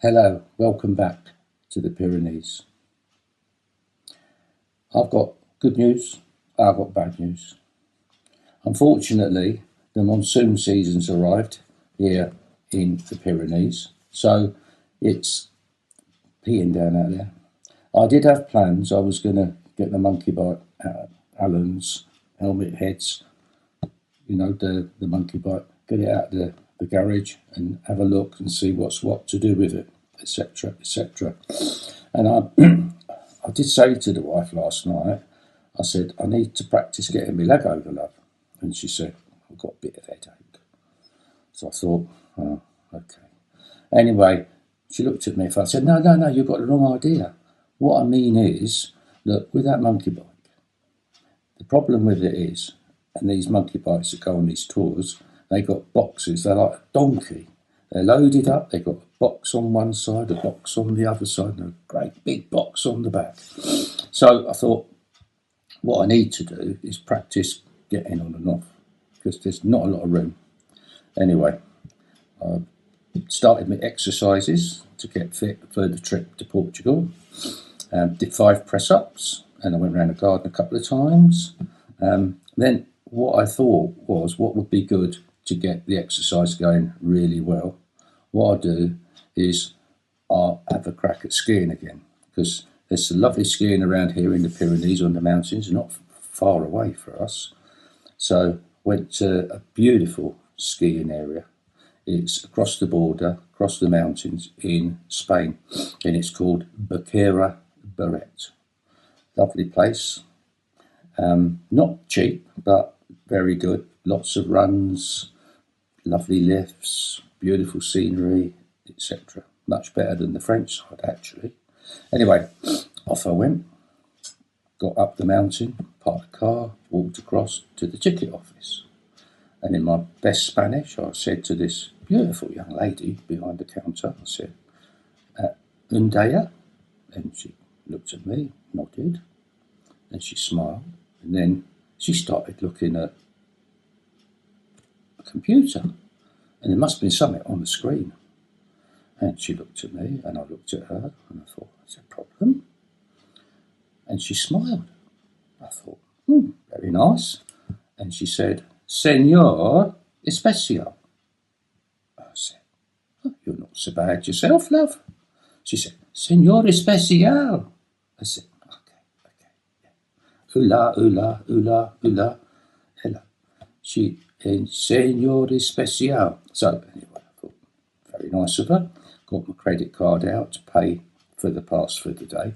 Hello, welcome back to the Pyrenees. I've got good news, I've got bad news. Unfortunately, the monsoon season's arrived here in the Pyrenees, so it's peeing down out there. I did have plans. I was going to get the monkey bike out, Alan's helmet heads, the monkey bike, get it out the garage and have a look and see what's what to do with it, etc., etc. And I did say to the wife last night, I said, I need to practice getting my leg over, love. And she said, I've got a bit of headache. So I thought, oh, okay. Anyway, she looked at me. I said, no, you've got the wrong idea. What I mean is, look, with that monkey bike, the problem with it is, and these monkey bikes that go on these tours, they got boxes. They're like a donkey. They're loaded up. They've got a box on one side, a box on the other side, and a great big box on the back. So I thought, what I need to do is practice getting on and off because there's not a lot of room. Anyway, I started my exercises to get fit for the trip to Portugal. Did 5 press-ups and I went around the garden a couple of times. Then what I thought was what would be good to get the exercise going really well. What I'll do is I'll have a crack at skiing again because there's some lovely skiing around here in the Pyrenees on the mountains, not far away for us. So went to a beautiful skiing area. It's across the border, across the mountains in Spain, and it's called Barret. Lovely place. Not cheap, but very good. Lots of runs, lovely lifts, beautiful scenery, etc. Much better than the French side, actually. Anyway, off I went, got up the mountain, parked the car, walked across to the ticket office. And in my best Spanish, I said to this beautiful young lady behind the counter, I said, un día? And she looked at me, nodded, and she smiled. And then she started looking at a computer, and there must have been something on the screen. And she looked at me, and I looked at her, and I thought, "Is there a problem?" And she smiled. I thought, very nice. And she said, "Señor Especial." I said, "Oh, you're not so bad yourself, love." She said, "Señor Especial." I said, okay, yeah. Hola, hola, hola, hola, hello. She in Señor Especial. So anyway, I thought, very nice of her. Got my credit card out to pay for the pass for the day.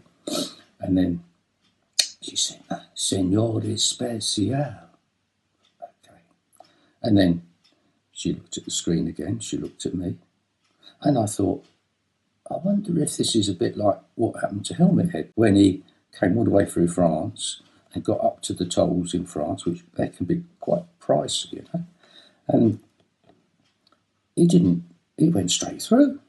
And then she said, Señor Especial. Okay. And then she looked at the screen again. She looked at me. And I thought, I wonder if this is a bit like what happened to Helmet Head when he came all the way through France and got up to the tolls in France, which they can be quite pricey, And he went straight through.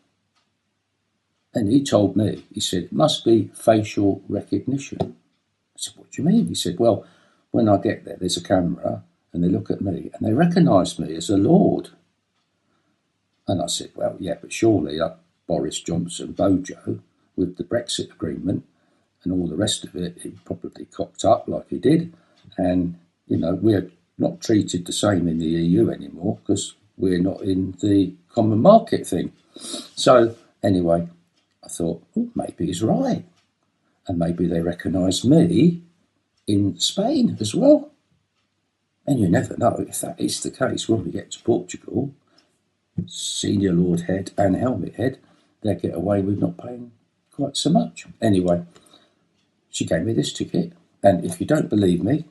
And he told me, he said, it must be facial recognition. I said, what do you mean? He said, well, when I get there, there's a camera and they look at me and they recognise me as a lord. And I said, well, yeah, but surely Boris Johnson, Bojo, with the Brexit agreement and all the rest of it, he probably cocked up like he did. And, we're not treated the same in the EU anymore because we're not in the common market thing. So anyway, I thought, maybe he's right. And maybe they recognise me in Spain as well. And you never know if that is the case when we get to Portugal. Senior Lord Head and Helmet Head, they get away with not paying quite so much. Anyway, she gave me this ticket. And if you don't believe me,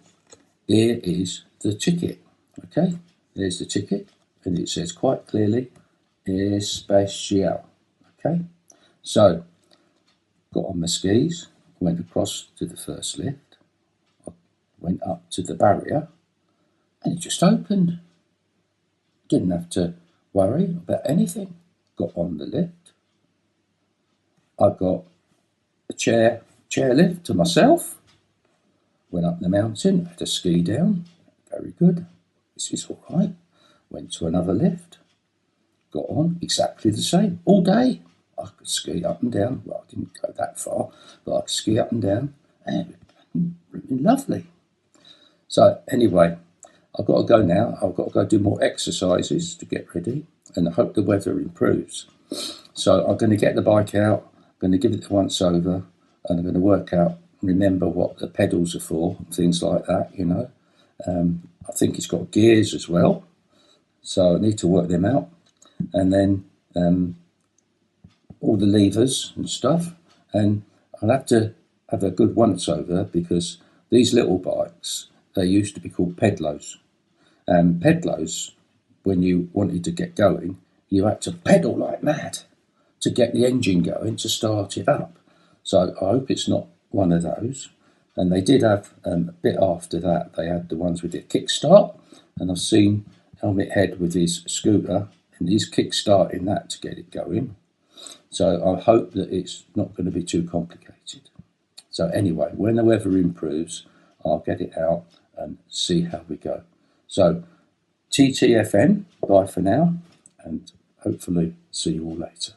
here is the ticket. Okay, there's the ticket. And it says quite clearly, Especial. Okay. So, got on my skis, went across to the first lift, I went up to the barrier, and it just opened. Didn't have to worry about anything. Got on the lift. I got a chairlift to myself. Went up the mountain, had a ski down. Very good. This is all right. Went to another lift. Got on exactly the same all day. I could ski up and down. Well, I didn't go that far, but I could ski up and down, and it would be lovely. So anyway, I've got to go now. I've got to go do more exercises to get ready, and I hope the weather improves. So I'm going to get the bike out, I'm going to give it the once over, and I'm going to work out, remember what the pedals are for, things like that, you know. I think it's got gears as well, so I need to work them out. And then all the levers and stuff, and I'll have to have a good once over, because these little bikes, they used to be called pedals. And pedals, when you wanted to get going, you had to pedal like mad to get the engine going, to start it up. So I hope it's not one of those. And they did have, a bit after that, they had the ones with the kickstart, and I've seen Helmet Head with his scooter, and he's kick-starting that to get it going. So I hope that it's not going to be too complicated. So anyway, when the weather improves, I'll get it out and see how we go. So TTFN, bye for now, and hopefully see you all later.